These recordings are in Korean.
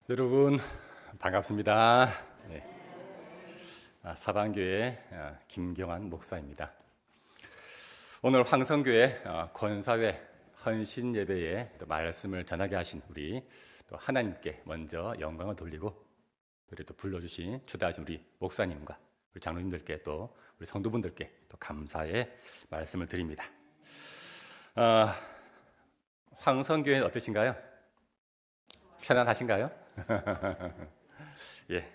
여러분 반갑습니다. 사방교회 김경환 목사입니다. 오늘 황성교회 권사회 헌신 예배에 말씀을 전하게 하신 우리 또 하나님께 먼저 영광을 돌리고 우리 또 불러주신 초대하신 우리 목사님과 우리 장로님들께 또 우리 성도분들께 또 감사의 말씀을 드립니다. 황성교회는 어떠신가요? 편안하신가요? 예.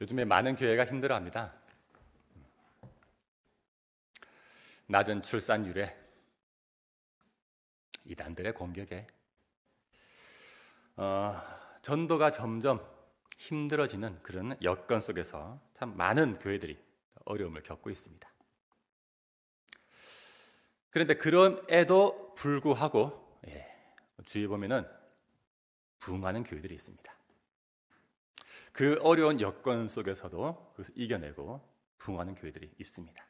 요즘에 많은 교회가 힘들어합니다. 낮은 출산율에 이단들의 공격에 전도가 점점 힘들어지는 그런 여건 속에서 참 많은 교회들이 어려움을 겪고 있습니다. 그런데 그럼에도 불구하고 주위에 보면은 부흥하는 교회들이 있습니다. 그 어려운 여건 속에서도 그것을 이겨내고 부흥하는 교회들이 있습니다.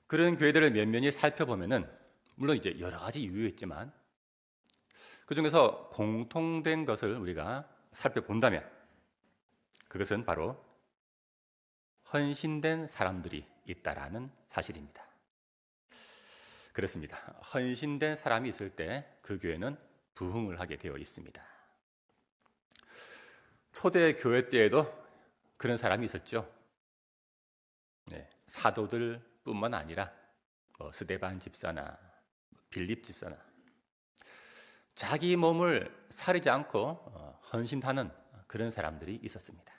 그런 교회들을 면면히 살펴보면은 물론 이제 여러 가지 이유가 있지만 그 중에서 공통된 것을 우리가 살펴본다면 그것은 바로 헌신된 사람들이 있다라는 사실입니다. 그렇습니다. 헌신된 사람이 있을 때 그 교회는 부흥을 하게 되어 있습니다. 초대 교회 때에도 그런 사람이 있었죠. 사도들 뿐만 아니라 스데반 집사나 빌립 집사나 자기 몸을 사리지 않고 헌신하는 그런 사람들이 있었습니다.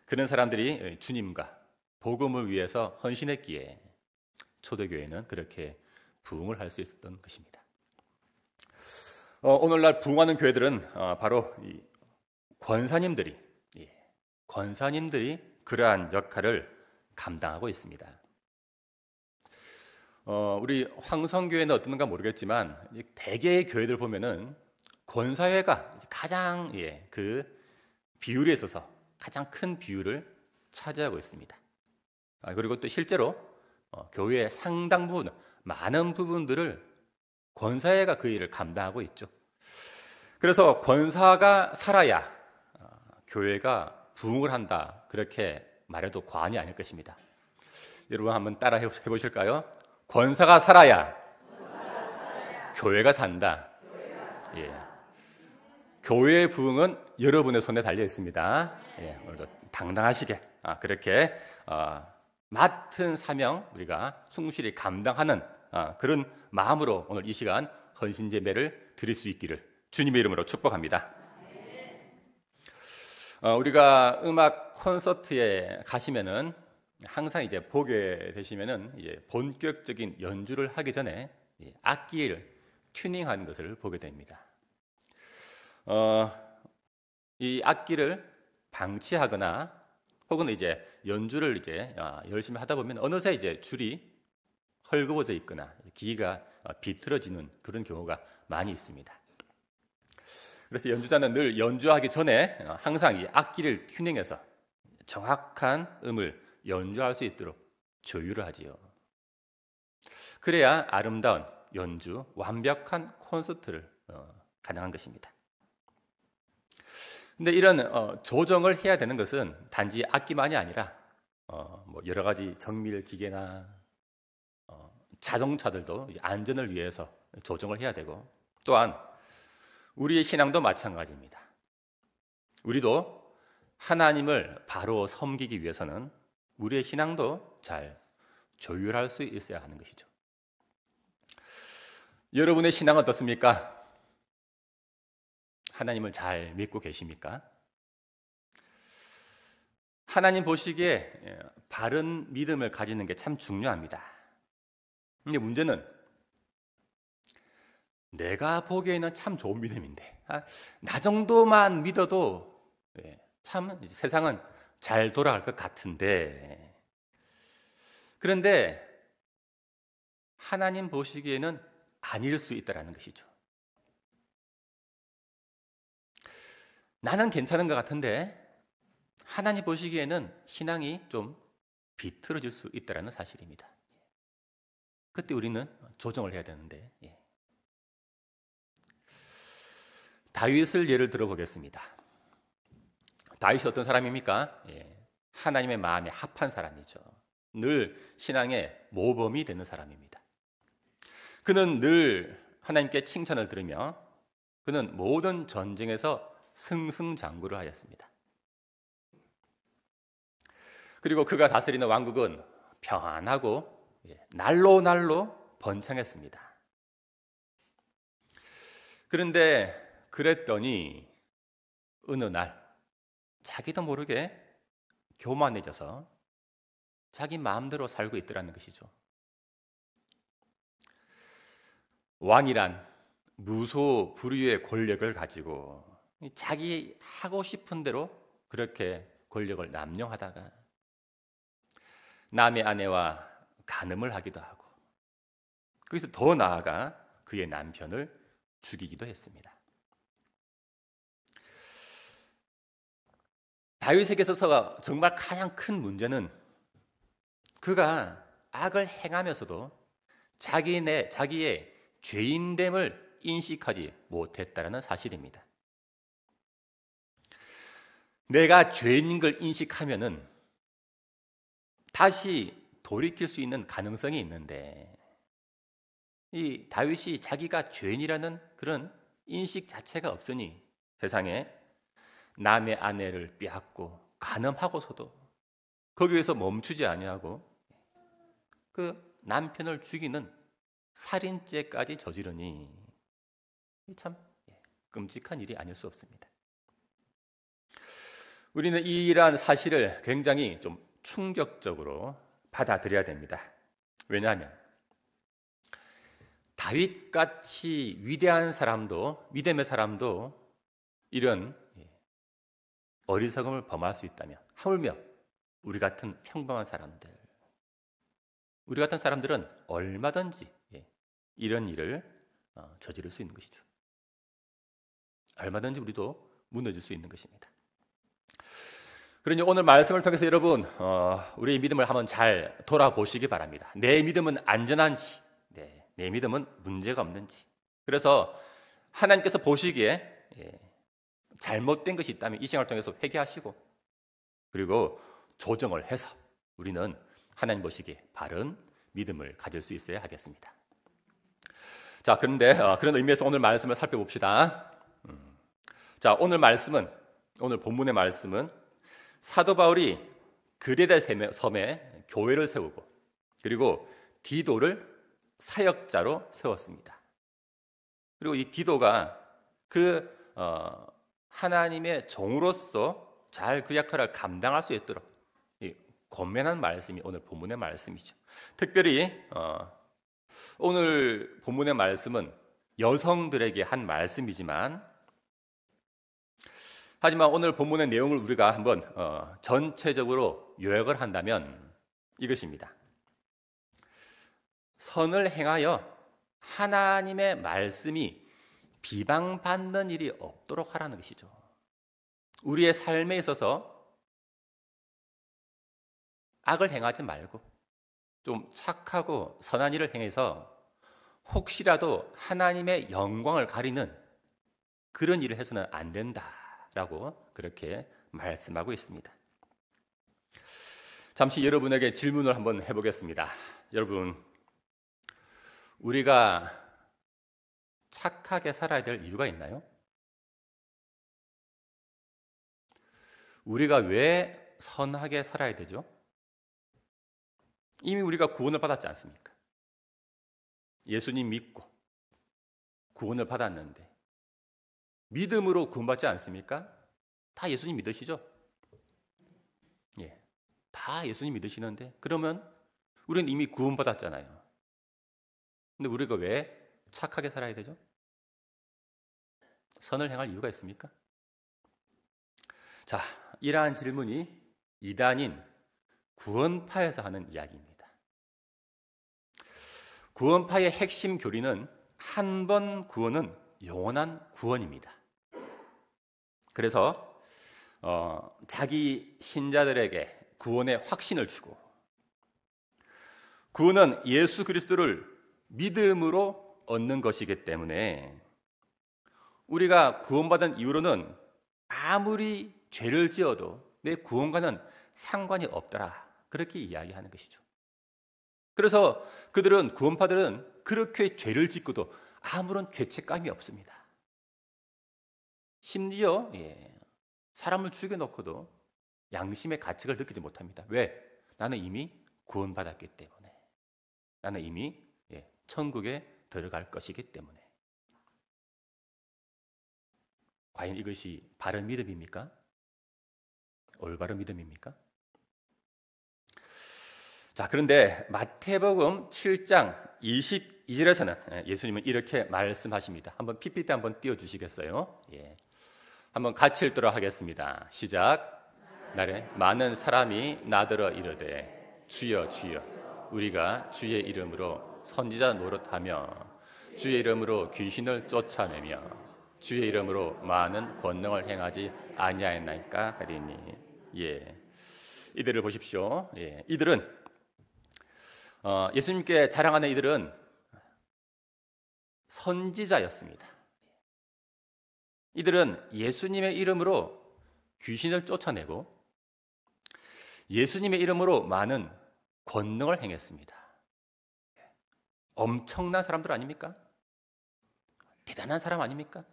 그런 사람들이 주님과 복음을 위해서 헌신했기에 초대교회는 그렇게 부흥을 할 수 있었던 것입니다. 오늘날 부흥하는 교회들은 바로 이 권사님들이 그러한 역할을 감당하고 있습니다. 우리 황성교회는 어떤가 모르겠지만 대개의 교회들 보면은 권사회가 가장 그 비율에 있어서 가장 큰 비율을 차지하고 있습니다. 그리고 또 실제로 교회의 상당 부분, 많은 부분들을 권사회가 그 일을 감당하고 있죠. 그래서 권사가 살아야 교회가 부흥을 한다, 그렇게 말해도 과언이 아닐 것입니다. 여러분 한번 따라 해보실까요? 권사가 살아야 교회가 산다. 교회의 부흥은 여러분의 손에 달려 있습니다. 오늘도 당당하시게 그렇게 맡은 사명 우리가 충실히 감당하는 그런 마음으로 오늘 이 시간 헌신 예배를 드릴 수 있기를 주님의 이름으로 축복합니다. 우리가 음악 콘서트에 가시면은 항상 이제 보게 되시면은 본격적인 연주를 하기 전에 악기를 튜닝하는 것을 보게 됩니다. 이 악기를 방치하거나 혹은 이제 연주를 열심히 하다 보면 어느새 이제 줄이 헐거워져 있거나 기기가 비틀어지는 그런 경우가 많이 있습니다. 그래서 연주자는 늘 연주하기 전에 항상 이 악기를 튜닝해서 정확한 음을 연주할 수 있도록 조율을 하지요. 그래야 아름다운 연주, 완벽한 콘서트를 가능한 것입니다. 근데 이런 조정을 해야 되는 것은 단지 악기만이 아니라 여러 가지 정밀 기계나 자동차들도 안전을 위해서 조정을 해야 되고 또한 우리의 신앙도 마찬가지입니다. 우리도 하나님을 바로 섬기기 위해서는 우리의 신앙도 잘 조율할 수 있어야 하는 것이죠. 여러분의 신앙은 어떻습니까? 하나님을 잘 믿고 계십니까? 하나님 보시기에 바른 믿음을 가지는 게 참 중요합니다. 근데 문제는 내가 보기에는 참 좋은 믿음인데 나 정도만 믿어도 참 세상은 잘 돌아갈 것 같은데 그런데 하나님 보시기에는 아닐 수 있다는 것이죠. 나는 괜찮은 것 같은데 하나님 보시기에는 신앙이 좀 비틀어질 수 있다는 사실입니다. 그때 우리는 조정을 해야 되는데 다윗을 예를 들어보겠습니다. 다윗이 어떤 사람입니까? 하나님의 마음에 합한 사람이죠. 늘 신앙의 모범이 되는 사람입니다. 그는 늘 하나님께 칭찬을 들으며 그는 모든 전쟁에서 승승장구를 하였습니다. 그리고 그가 다스리는 왕국은 평안하고 날로 날로 번창했습니다. 그런데 그랬더니 어느 날 자기도 모르게 교만해져서 자기 마음대로 살고 있더라는 것이죠. 왕이란 무소불위의 권력을 가지고 자기 하고 싶은 대로 그렇게 권력을 남용하다가 남의 아내와 간음을 하기도 하고 거기서 더 나아가 그의 남편을 죽이기도 했습니다. 다윗에게서 정말 가장 큰 문제는 그가 악을 행하면서도 자기의 죄인됨을 인식하지 못했다는 사실입니다. 내가 죄인인 걸 인식하면은 다시 돌이킬 수 있는 가능성이 있는데 이 다윗이 자기가 죄인이라는 그런 인식 자체가 없으니 세상에 남의 아내를 빼앗고 간음하고서도 거기에서 멈추지 아니하고 그 남편을 죽이는 살인죄까지 저지르니 참 끔찍한 일이 아닐 수 없습니다. 우리는 이러한 사실을 굉장히 좀 충격적으로 받아들여야 됩니다. 왜냐하면 다윗같이 위대한 사람도 믿음의 사람도 이런 어리석음을 범할 수 있다면 하물며 우리 같은 평범한 사람들, 우리 같은 사람들은 얼마든지 이런 일을 저지를 수 있는 것이죠. 얼마든지 우리도 무너질 수 있는 것입니다. 그러니 오늘 말씀을 통해서 여러분 우리의 믿음을 한번 잘 돌아보시기 바랍니다. 내 믿음은 안전한지, 내 믿음은 문제가 없는지. 그래서 하나님께서 보시기에 잘못된 것이 있다면 이 시간을 통해서 회개하시고 그리고 조정을 해서 우리는 하나님 보시기에 바른 믿음을 가질 수 있어야 하겠습니다. 자, 그런데 그런 의미에서 오늘 말씀을 살펴봅시다. 자, 오늘 본문의 말씀은 사도 바울이 그레데 섬에 교회를 세우고 그리고 디도를 사역자로 세웠습니다. 그리고 이 디도가 하나님의 종으로서 잘 그 역할을 감당할 수 있도록 권면한 말씀이 오늘 본문의 말씀이죠. 특별히 오늘 본문의 말씀은 여성들에게 한 말씀이지만 하지만 오늘 본문의 내용을 우리가 한번 전체적으로 요약을 한다면 이것입니다. 선을 행하여 하나님의 말씀이 비방받는 일이 없도록 하라는 것이죠. 우리의 삶에 있어서 악을 행하지 말고 좀 착하고 선한 일을 행해서 혹시라도 하나님의 영광을 가리는 그런 일을 해서는 안 된다라고 그렇게 말씀하고 있습니다. 잠시 여러분에게 질문을 한번 해보겠습니다. 여러분, 우리가 착하게 살아야 될 이유가 있나요? 우리가 왜 선하게 살아야 되죠? 이미 우리가 구원을 받았지 않습니까? 예수님 믿고 구원을 받았는데 믿음으로 구원받지 않습니까? 다 예수님 믿으시죠? 다 예수님 믿으시는데 그러면 우리는 이미 구원받았잖아요. 근데 우리가 왜 착하게 살아야 되죠? 선을 행할 이유가 있습니까? 자, 이러한 질문이 이단인 구원파에서 하는 이야기입니다. 구원파의 핵심 교리는 한 번 구원은 영원한 구원입니다. 그래서 자기 신자들에게 구원의 확신을 주고 구원은 예수 그리스도를 믿음으로 얻는 것이기 때문에 우리가 구원받은 이후로는 아무리 죄를 지어도 내 구원과는 상관이 없더라. 그렇게 이야기하는 것이죠. 그래서 그들은, 구원파들은 그렇게 죄를 짓고도 아무런 죄책감이 없습니다. 심지어 사람을 죽여놓고도 양심의 가책을 느끼지 못합니다. 왜? 나는 이미 구원받았기 때문에. 나는 이미 천국에 들어갈 것이기 때문에. 과연 이것이 바른 믿음입니까? 올바른 믿음입니까? 자, 그런데 마태복음 7장 22절에서는 예수님은 이렇게 말씀하십니다. 한번 PPT 한번 띄워주시겠어요? 한번 같이 읽도록 하겠습니다. 시작. 날에 많은 사람이 나더러 이르되 주여 주여 우리가 주의 이름으로 선지자 노릇하며 주의 이름으로 귀신을 쫓아내며 주의 이름으로 많은 권능을 행하지 아니하였나이까 하리니. 이들을 보십시오. 이들은 예수님께 자랑하는 이들은 선지자였습니다. 이들은 예수님의 이름으로 귀신을 쫓아내고 예수님의 이름으로 많은 권능을 행했습니다. 엄청난 사람들 아닙니까? 대단한 사람 아닙니까?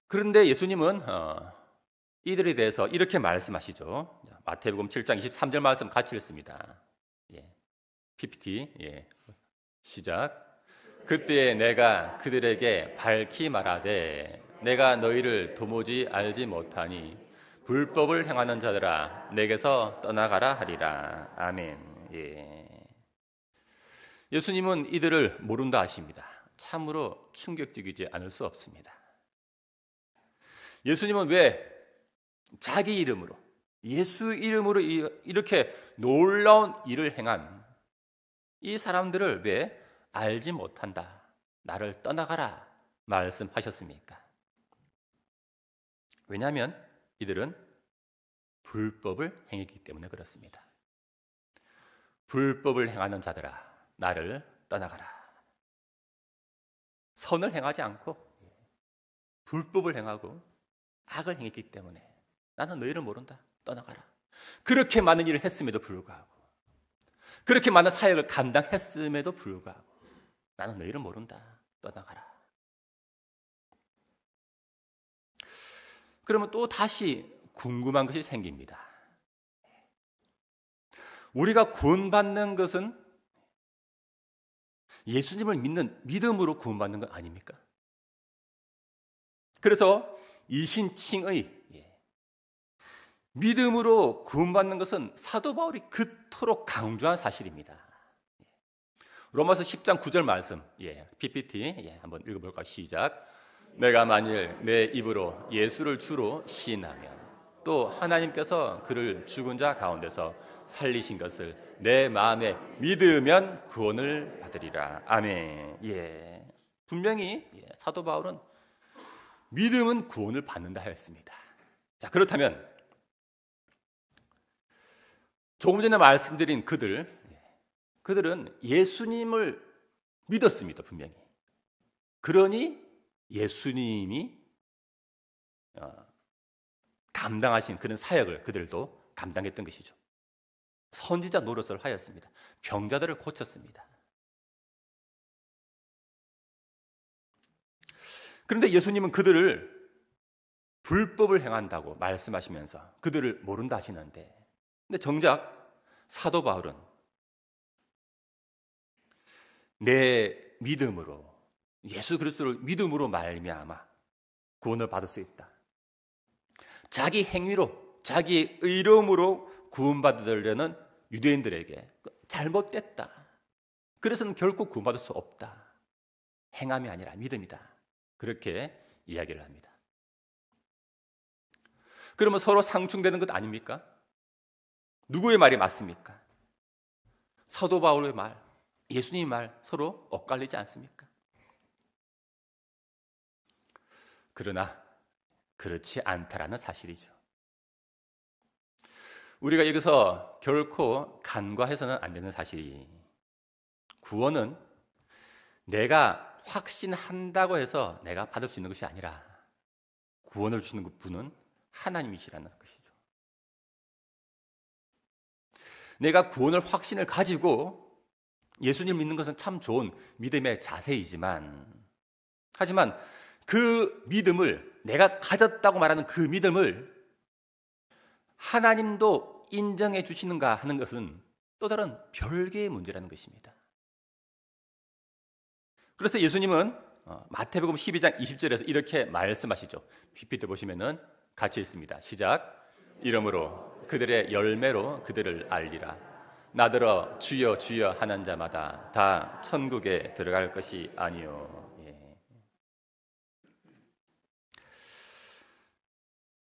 그런데 예수님은 이들에 대해서 이렇게 말씀하시죠. 마태복음 7장 23절 말씀 같이 읽습니다. PPT 시작. 그때 내가 그들에게 밝히 말하되 내가 너희를 도무지 알지 못하니 불법을 행하는 자들아 내게서 떠나가라 하리라. 아멘. 예수님은 이들을 모른다 하십니다. 참으로 충격적이지 않을 수 없습니다. 예수님은 왜 자기 이름으로, 예수 이름으로 이렇게 놀라운 일을 행한 이 사람들을 왜 알지 못한다, 나를 떠나가라 말씀하셨습니까? 왜냐하면 이들은 불법을 행했기 때문에 그렇습니다. 불법을 행하는 자들아 나를 떠나가라. 선을 행하지 않고 불법을 행하고 악을 행했기 때문에 나는 너희를 모른다, 떠나가라. 그렇게 많은 일을 했음에도 불구하고, 그렇게 많은 사역을 감당했음에도 불구하고 나는 너희를 모른다, 떠나가라. 그러면 또 다시 궁금한 것이 생깁니다. 우리가 구원받는 것은 예수님을 믿는 믿음으로 구원받는 것 아닙니까? 그래서 이신칭의 믿음으로 구원받는 것은 사도 바울이 그토록 강조한 사실입니다. 로마서 10장 9절 말씀, PPT 한번 읽어볼까요? 시작. 내가 만일 내 입으로 예수를 주로 시인하며 또 하나님께서 그를 죽은 자 가운데서 살리신 것을 내 마음에 믿으면 구원을 받으리라. 아멘. 분명히 사도 바울은 믿음은 구원을 받는다 하였습니다. 자, 그렇다면 조금 전에 말씀드린 그들은 예수님을 믿었습니다. 분명히. 그러니 예수님이 감당하신 그런 사역을 그들도 감당했던 것이죠. 선지자 노릇을 하였습니다. 병자들을 고쳤습니다. 그런데 예수님은 그들을 불법을 행한다고 말씀하시면서 그들을 모른다 하시는데, 근데 정작 사도 바울은 내 믿음으로, 예수 그리스도를 믿음으로 말미암아 구원을 받을 수 있다. 자기 행위로, 자기 의로움으로 구원받으려는 유대인들에게 잘못됐다. 그래서는 결코 구원받을 수 없다. 행함이 아니라 믿음이다. 그렇게 이야기를 합니다. 그러면 서로 상충되는 것 아닙니까? 누구의 말이 맞습니까? 사도 바울의 말, 예수님의 말 서로 엇갈리지 않습니까? 그러나 그렇지 않다라는 사실이죠. 우리가 여기서 결코 간과해서는 안 되는 사실이, 구원은 내가 확신한다고 해서 내가 받을 수 있는 것이 아니라 구원을 주시는 분은 하나님이시라는 것이죠. 내가 구원을 확신을 가지고 예수님을 믿는 것은 참 좋은 믿음의 자세이지만, 하지만 그 믿음을, 내가 가졌다고 말하는 그 믿음을 하나님도 인정해 주시는가 하는 것은 또 다른 별개의 문제라는 것입니다. 그래서 예수님은 마태복음 12장 20절에서 이렇게 말씀하시죠. PPT 보시면은 같이 읽습니다. 시작. 이러므로 그들의 열매로 그들을 알리라. 나더러 주여 주여 하는 자마다 다 천국에 들어갈 것이 아니요.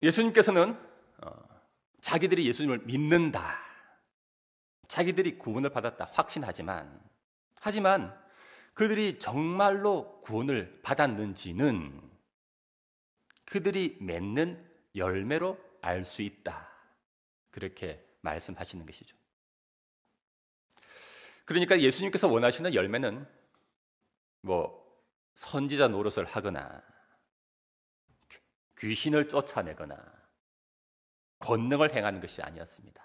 예수님께서는 자기들이 예수님을 믿는다, 자기들이 구원을 받았다 확신하지만, 그들이 정말로 구원을 받았는지는 그들이 맺는 열매로 알 수 있다, 그렇게 말씀하시는 것이죠. 그러니까 예수님께서 원하시는 열매는 선지자 노릇을 하거나 귀신을 쫓아내거나 권능을 행하는 것이 아니었습니다.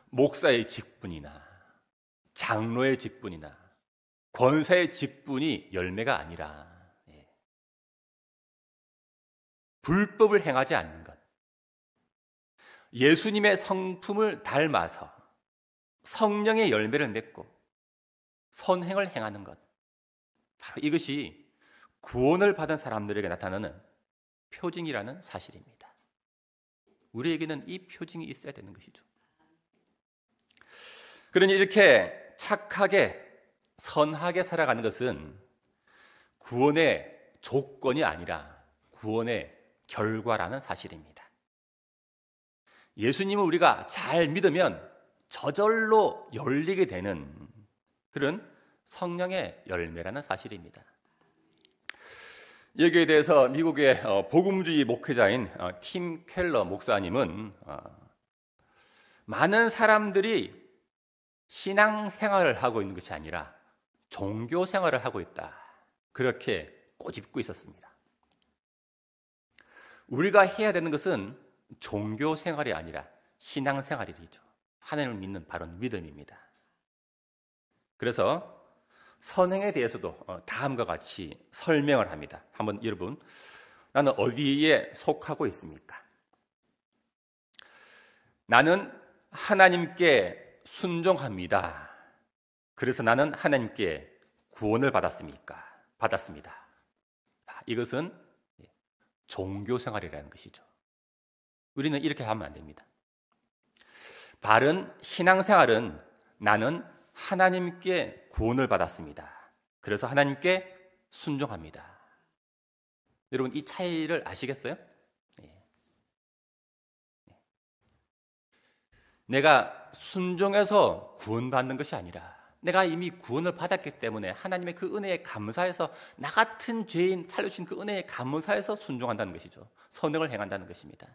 목사의 직분이나 장로의 직분이나 권사의 직분이 열매가 아니라 불법을 행하지 않는 것, 예수님의 성품을 닮아서 성령의 열매를 맺고 선행을 행하는 것, 바로 이것이 구원을 받은 사람들에게 나타나는 표징이라는 사실입니다. 우리에게는 이 표징이 있어야 되는 것이죠. 그러니 이렇게 착하게 선하게 살아가는 것은 구원의 조건이 아니라 구원의 결과라는 사실입니다. 예수님을 우리가 잘 믿으면 저절로 열리게 되는 그런 성령의 열매라는 사실입니다. 여기에 대해서 미국의 복음주의 목회자인 팀 켈러 목사님은 많은 사람들이 신앙생활을 하고 있는 것이 아니라 종교생활을 하고 있다, 그렇게 꼬집고 있었습니다. 우리가 해야 되는 것은 종교생활이 아니라 신앙생활이죠. 하나님을 믿는 바른 믿음입니다. 그래서 선행에 대해서도 다음과 같이 설명을 합니다. 한번 여러분, 나는 어디에 속하고 있습니까? 나는 하나님께 순종합니다. 그래서 나는 하나님께 구원을 받았습니다. 이것은 종교생활이라는 것이죠. 우리는 이렇게 하면 안 됩니다. 바른 신앙생활은 나는 하나님께 구원을 받았습니다. 그래서 하나님께 순종합니다. 여러분, 이 차이를 아시겠어요? 내가 순종해서 구원받는 것이 아니라 내가 이미 구원을 받았기 때문에 하나님의 그 은혜에 감사해서, 나 같은 죄인 살려주신 그 은혜에 감사해서 순종한다는 것이죠. 선행을 행한다는 것입니다.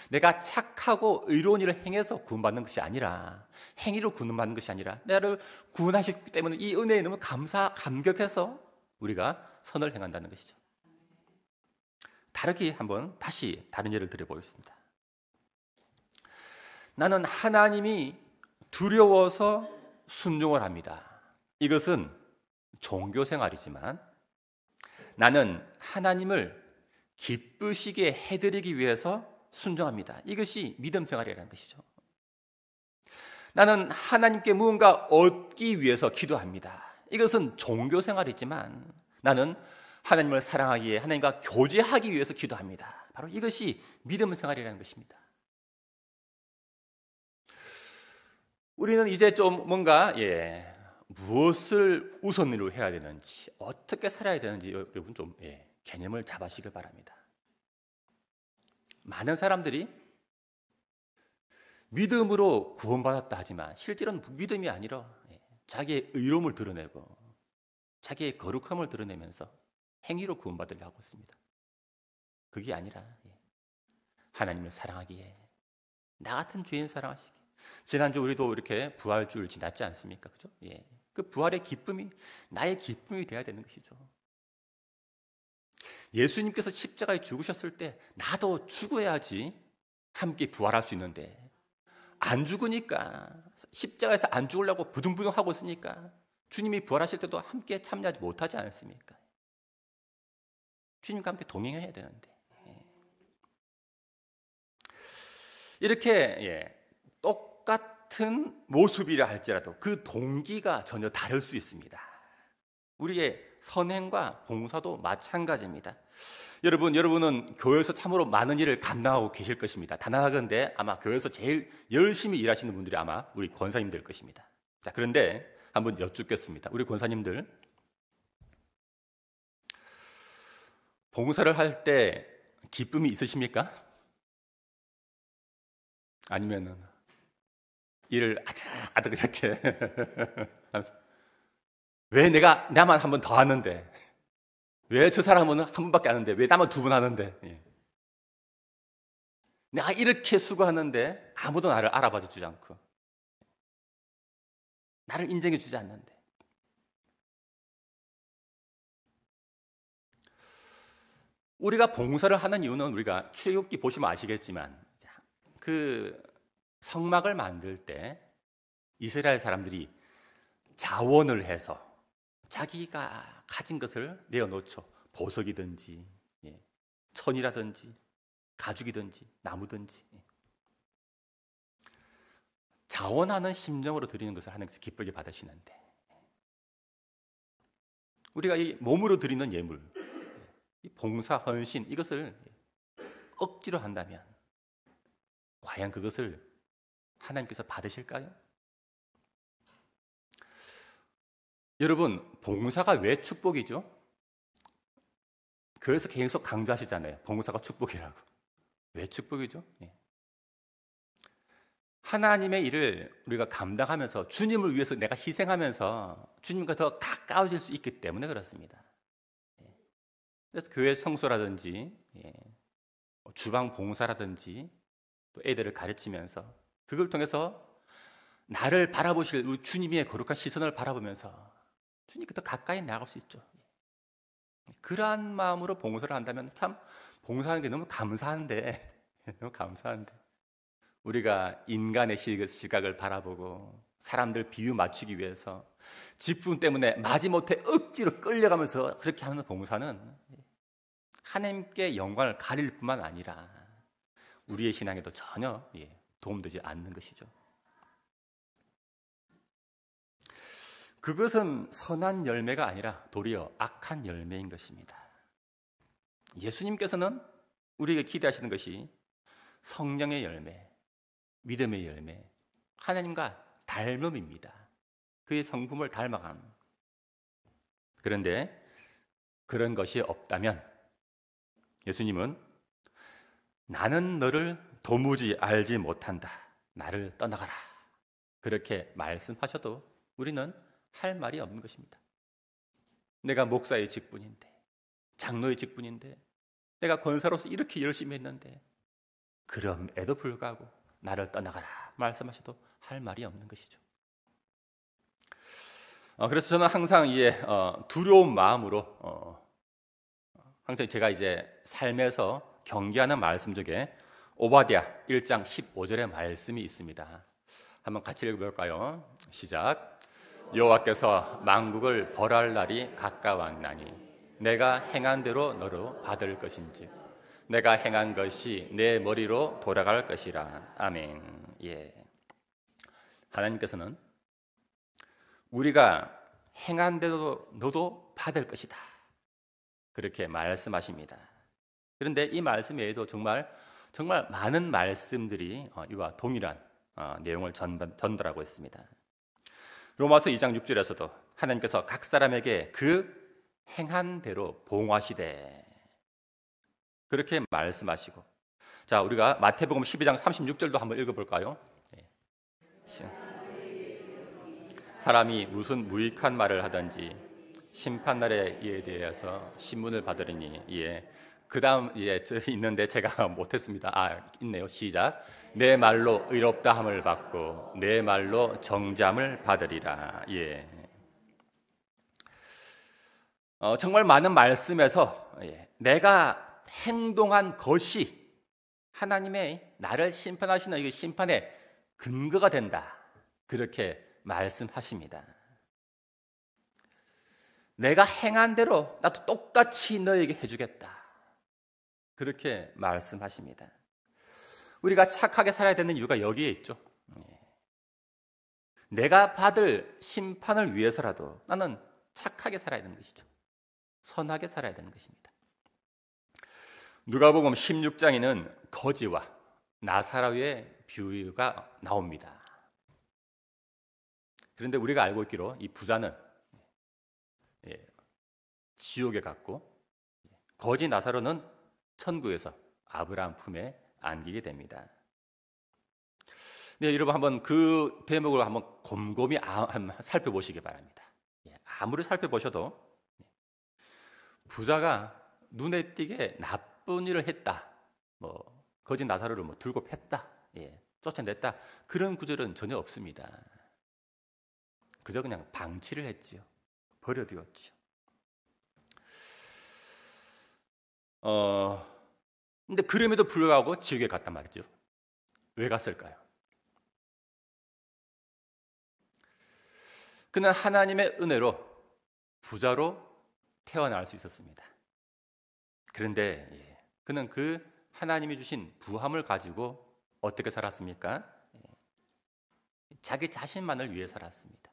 내가 착하고 의로운 일을 행해서 구원받는 것이 아니라, 행위로 구원받는 것이 아니라, 나를 구원하셨기 때문에 이 은혜에 너무 감격해서 우리가 선을 행한다는 것이죠. 다르게 한번 다시 다른 예를 들어보겠습니다. 나는 하나님이 두려워서 순종을 합니다. 이것은 종교생활이지만, 나는 하나님을 기쁘시게 해드리기 위해서 순종합니다. 이것이 믿음생활이라는 것이죠. 나는 하나님께 무언가 얻기 위해서 기도합니다. 이것은 종교생활이지만 나는 하나님을 사랑하기에, 하나님과 교제하기 위해서 기도합니다. 바로 이것이 믿음생활이라는 것입니다. 우리는 이제 좀 뭔가 무엇을 우선으로 해야 되는지, 어떻게 살아야 되는지 여러분 좀 개념을 잡으시길 바랍니다. 많은 사람들이 믿음으로 구원받았다 하지만 실제로는 믿음이 아니라 자기의 의로움을 드러내고 자기의 거룩함을 드러내면서 행위로 구원받으려고 하고 있습니다. 그게 아니라 하나님을 사랑하기에, 나 같은 죄인 사랑하시기에. 지난주 우리도 이렇게 부활주일 지났지 않습니까? 그죠? 그 부활의 기쁨이 나의 기쁨이 되어야 되는 것이죠. 예수님께서 십자가에 죽으셨을 때 나도 죽어야지 함께 부활할 수 있는데 안 죽으니까, 십자가에서 안 죽으려고 부둥부둥 하고 있으니까 주님이 부활하실 때도 함께 참여하지 못하지 않습니까? 주님과 함께 동행해야 되는데 이렇게 똑같은 모습이라 할지라도 그 동기가 전혀 다를 수 있습니다. 우리의 선행과 봉사도 마찬가지입니다. 여러분은 교회에서 참으로 많은 일을 감당하고 계실 것입니다. 단하건대 아마 교회에서 제일 열심히 일하시는 분들이 아마 우리 권사님들 것입니다. 자, 그런데 한번 여쭙겠습니다. 우리 권사님들, 봉사를 할 때 기쁨이 있으십니까? 아니면은 일을 아득아득 이렇게 왜 나만 한 번 더 하는데, 왜 저 사람은 한 번밖에 안 하는데, 왜 나만 두 번 하는데, 내가 이렇게 수고하는데 아무도 나를 알아봐 주지 않고 나를 인정해 주지 않는데. 우리가 봉사를 하는 이유는, 우리가 출애굽기 보시면 아시겠지만 그 성막을 만들 때 이스라엘 사람들이 자원을 해서 자기가 가진 것을 내어놓죠. 보석이든지 천이라든지 가죽이든지 나무든지 자원하는 심정으로 드리는 것을 하나님께서 기쁘게 받으시는데, 우리가 이 몸으로 드리는 예물, 이 봉사, 헌신, 이것을 억지로 한다면 과연 그것을 하나님께서 받으실까요? 여러분, 봉사가 왜 축복이죠? 그래서 계속 강조하시잖아요. 봉사가 축복이라고. 왜 축복이죠? 하나님의 일을 우리가 감당하면서 주님을 위해서 내가 희생하면서 주님과 더 가까워질 수 있기 때문에 그렇습니다. 그래서 교회 성소라든지 주방 봉사라든지 또 애들을 가르치면서 그걸 통해서 나를 바라보실 우리 주님의 거룩한 시선을 바라보면서 주님께 더 가까이 나아갈 수 있죠. 그러한 마음으로 봉사를 한다면 참 봉사하는 게 너무 감사한데 너무 감사한데, 우리가 인간의 시각을 바라보고 사람들 비유 맞추기 위해서 직분 때문에 마지못해 억지로 끌려가면서 그렇게 하는 봉사는 하나님께 영광을 가릴 뿐만 아니라 우리의 신앙에도 전혀 도움되지 않는 것이죠. 그것은 선한 열매가 아니라 도리어 악한 열매인 것입니다. 예수님께서는 우리에게 기대하시는 것이 성령의 열매, 믿음의 열매, 하나님과 닮음입니다. 그의 성품을 닮아감. 그런데 그런 것이 없다면 예수님은 나는 너를 도무지 알지 못한다, 나를 떠나가라, 그렇게 말씀하셔도 우리는 할 말이 없는 것입니다. 내가 목사의 직분인데, 장로의 직분인데, 내가 권사로서 이렇게 열심히 했는데 그럼에도 불구하고 나를 떠나가라 말씀하셔도 할 말이 없는 것이죠. 그래서 저는 항상 두려운 마음으로 항상 제가 삶에서 경계하는 말씀 중에 오바댜 1장 15절의 말씀이 있습니다. 한번 같이 읽어볼까요? 시작. 여호와께서 만국을 벌할 날이 가까웠나니 내가 행한 대로 너로 받을 것인즉 내가 행한 것이 내 머리로 돌아갈 것이라. 아멘. 하나님께서는 우리가 행한 대로 너도 받을 것이다, 그렇게 말씀하십니다. 그런데 이 말씀 외에도 정말 많은 말씀들이 이와 동일한 내용을 전달하고 있습니다. 로마서 2장 6절에서도 하나님께서 각 사람에게 그 행한 대로 보응하시되, 그렇게 말씀하시고, 자, 우리가 마태복음 12장 36절도 한번 읽어볼까요? 사람이 무슨 무익한 말을 하든지 심판날에 이에 대해서 신문을 받으리니, 그 다음 있는데 제가 못했습니다. 있네요. 시작. 내 말로 의롭다함을 받고 내 말로 정죄함을 받으리라. 정말 많은 말씀에서 내가 행동한 것이 하나님의 나를 심판하시는 이 심판의 근거가 된다. 그렇게 말씀하십니다. 내가 행한 대로 나도 똑같이 너에게 해주겠다. 그렇게 말씀하십니다. 우리가 착하게 살아야 되는 이유가 여기에 있죠. 내가 받을 심판을 위해서라도 나는 착하게 살아야 되는 것이죠. 선하게 살아야 되는 것입니다. 누가복음 16장에는 거지와 나사로의 비유가 나옵니다. 그런데 우리가 알고 있기로 이 부자는 지옥에 갔고 거지 나사로는 천국에서 아브라함 품에 안기게 됩니다. 네, 여러분 한번 그 대목을 한번 곰곰이 살펴보시기 바랍니다. 아무리 살펴보셔도 부자가 눈에 띄게 나쁜 일을 했다, 거지 나사로를 들고 팼다, 쫓아냈다, 그런 구절은 전혀 없습니다. 그저 그냥 방치를 했지요. 버려두었죠. 근데 그럼에도 불구하고 지옥에 갔단 말이죠. 왜 갔을까요? 그는 하나님의 은혜로 부자로 태어날 수 있었습니다. 그런데 그는 그 하나님이 주신 부함을 가지고 어떻게 살았습니까? 자기 자신만을 위해 살았습니다.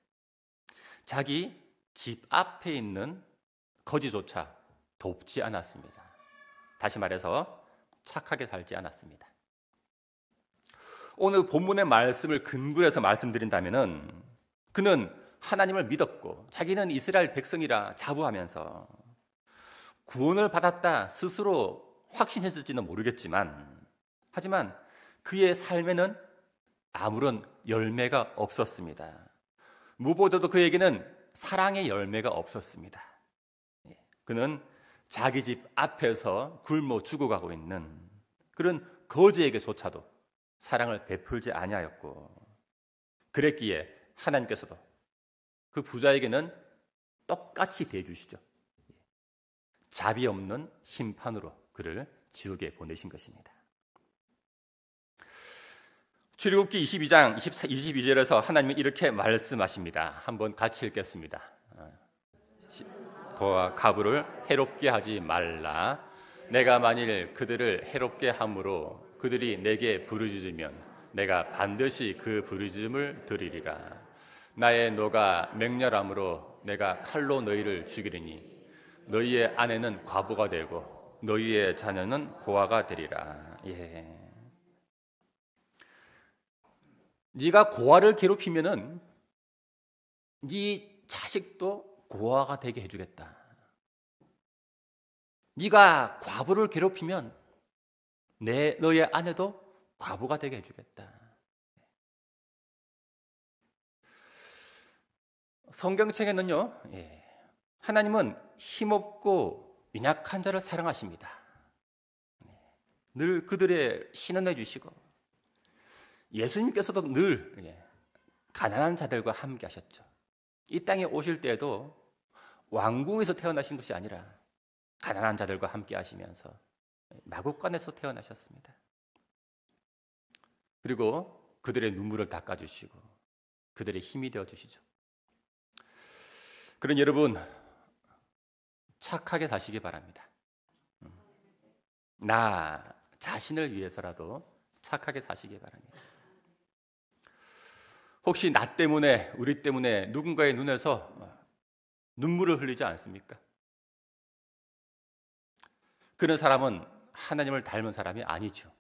자기 집 앞에 있는 거지조차 돕지 않았습니다. 다시 말해서 착하게 살지 않았습니다. 오늘 본문의 말씀을 근거로 해서 말씀드린다면 그는 하나님을 믿었고 자기는 이스라엘 백성이라 자부하면서 구원을 받았다 스스로 확신했을지는 모르겠지만 하지만 그의 삶에는 아무런 열매가 없었습니다. 무엇보다도 그에게는 사랑의 열매가 없었습니다. 그는 자기 집 앞에서 굶어 죽어가고 있는 그런 거지에게조차도 사랑을 베풀지 아니하였고 그랬기에 하나님께서도 그 부자에게는 똑같이 대해주시죠. 자비 없는 심판으로 그를 지옥에 보내신 것입니다. 출애굽기 22장 22절에서 하나님은 이렇게 말씀하십니다. 한번 같이 읽겠습니다. 그와 가부를 해롭게 하지 말라. 내가 만일 그들을 해롭게 함으로 그들이 내게 부르짖으면 내가 반드시 그 부르짖음을 들으리라. 나의 노가 맹렬함으로 내가 칼로 너희를 죽이리니 너희의 아내는 과부가 되고 너희의 자녀는 고아가 되리라. 네가 고아를 괴롭히면은 네 자식도 고아가 되게 해주겠다. 네가 과부를 괴롭히면 너의 아내도 과부가 되게 해주겠다. 성경책에는요, 하나님은 힘없고 연약한 자를 사랑하십니다. 늘 그들의 신원해 주시고 예수님께서도 늘 가난한 자들과 함께 하셨죠. 이 땅에 오실 때에도 왕궁에서 태어나신 것이 아니라 가난한 자들과 함께 하시면서 마구간에서 태어나셨습니다. 그리고 그들의 눈물을 닦아주시고 그들의 힘이 되어주시죠. 그런 여러분 착하게 사시기 바랍니다. 나 자신을 위해서라도 착하게 사시기 바랍니다. 혹시 나 때문에 우리 때문에 누군가의 눈에서 눈물을 흘리지 않습니까? 그런 사람은 하나님을 닮은 사람이 아니죠.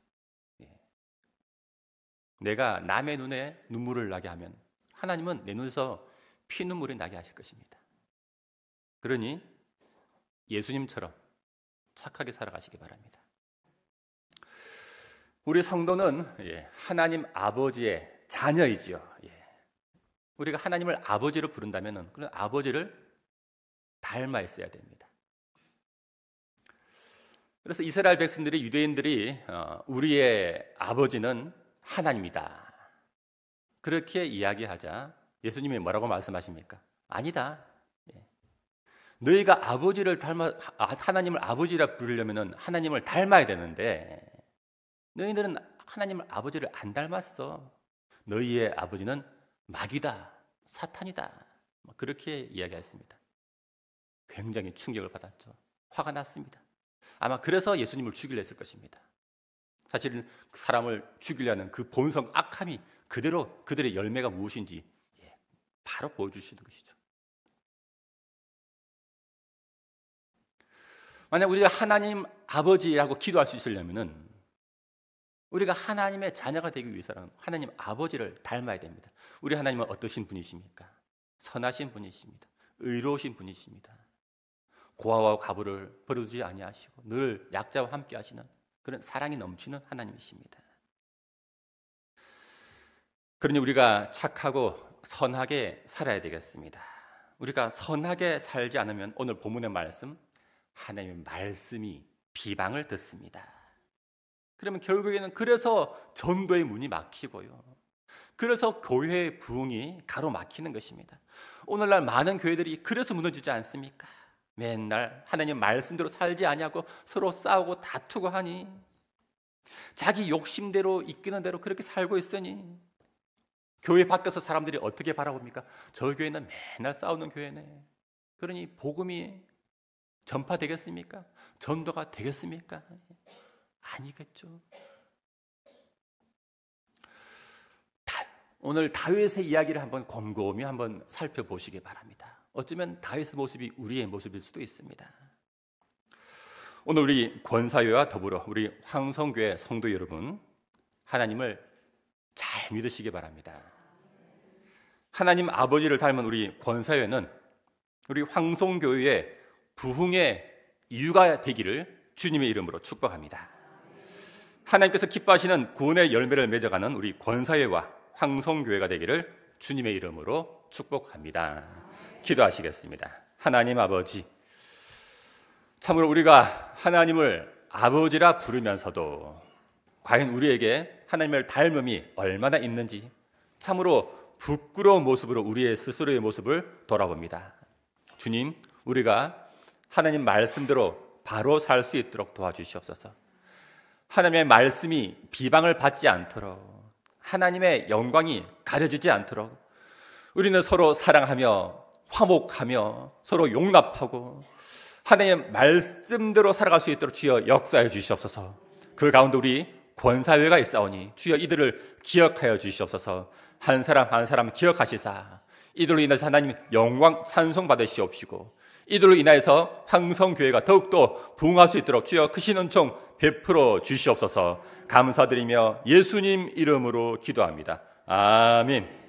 내가 남의 눈에 눈물을 나게 하면 하나님은 내 눈에서 피눈물이 나게 하실 것입니다. 그러니 예수님처럼 착하게 살아가시기 바랍니다. 우리 성도는 하나님 아버지의 자녀이지요. 우리가 하나님을 아버지로 부른다면 그런 아버지를 닮아 있어야 됩니다. 그래서 이스라엘 백성들이 유대인들이 우리의 아버지는 하나님이다 그렇게 이야기하자 예수님이 뭐라고 말씀하십니까? 아니다. 너희가 하나님을 아버지라 부르려면 하나님을 닮아야 되는데 너희들은 하나님을 아버지를 안 닮았어. 너희의 아버지는 마귀다, 사탄이다. 그렇게 이야기했습니다. 굉장히 충격을 받았죠. 화가 났습니다. 아마 그래서 예수님을 죽이려 했을 것입니다. 사실은 사람을 죽이려는 그 본성 악함이 그대로 그들의 열매가 무엇인지 바로 보여주시는 것이죠. 만약 우리가 하나님 아버지라고 기도할 수 있으려면은 우리가 하나님의 자녀가 되기 위해서는 하나님 아버지를 닮아야 됩니다. 우리 하나님은 어떠신 분이십니까? 선하신 분이십니다. 의로우신 분이십니다. 고아와 과부를 버려두지 아니하시고 늘 약자와 함께 하시는 그런 사랑이 넘치는 하나님이십니다. 그러니 우리가 착하고 선하게 살아야 되겠습니다. 우리가 선하게 살지 않으면 오늘 본문의 말씀, 하나님의 말씀이 비방을 듣습니다. 그러면 결국에는 그래서 전도의 문이 막히고요. 그래서 교회의 부흥이 가로막히는 것입니다. 오늘날 많은 교회들이 그래서 무너지지 않습니까? 맨날 하나님 말씀대로 살지 아니하고 서로 싸우고 다투고 하니 자기 욕심대로 이끄는 대로 그렇게 살고 있으니 교회 밖에서 사람들이 어떻게 바라봅니까? 저 교회는 맨날 싸우는 교회네. 그러니 복음이 전파되겠습니까? 전도가 되겠습니까? 아니겠죠. 오늘 다윗의 이야기를 한번 곰곰이 한번 살펴보시기 바랍니다. 어쩌면 다윗의 모습이 우리의 모습일 수도 있습니다. 오늘 우리 권사회와 더불어 우리 황성교회 성도 여러분, 하나님을 잘 믿으시기 바랍니다. 하나님 아버지를 닮은 우리 권사회는 우리 황성교회의 부흥의 이유가 되기를 주님의 이름으로 축복합니다. 하나님께서 기뻐하시는 구원의 열매를 맺어가는 우리 권사회와 황성교회가 되기를 주님의 이름으로 축복합니다. 기도하시겠습니다. 하나님 아버지, 참으로 우리가 하나님을 아버지라 부르면서도 과연 우리에게 하나님을 닮음이 얼마나 있는지 참으로 부끄러운 모습으로 우리의 스스로의 모습을 돌아봅니다. 주님, 우리가 하나님 말씀대로 바로 살 수 있도록 도와주시옵소서. 하나님의 말씀이 비방을 받지 않도록, 하나님의 영광이 가려지지 않도록 우리는 서로 사랑하며 화목하며 서로 용납하고 하나님의 말씀대로 살아갈 수 있도록 주여 역사해 주시옵소서. 그 가운데 우리 권사회가 있사오니 주여 이들을 기억하여 주시옵소서. 한 사람 한 사람 기억하시사 이들로 인해서 하나님 영광 찬송 받으시옵시고 이들로 인하여서 황성교회가 더욱더 부흥할 수 있도록 주여 크신 은총 베풀어 주시옵소서. 감사드리며 예수님 이름으로 기도합니다. 아멘.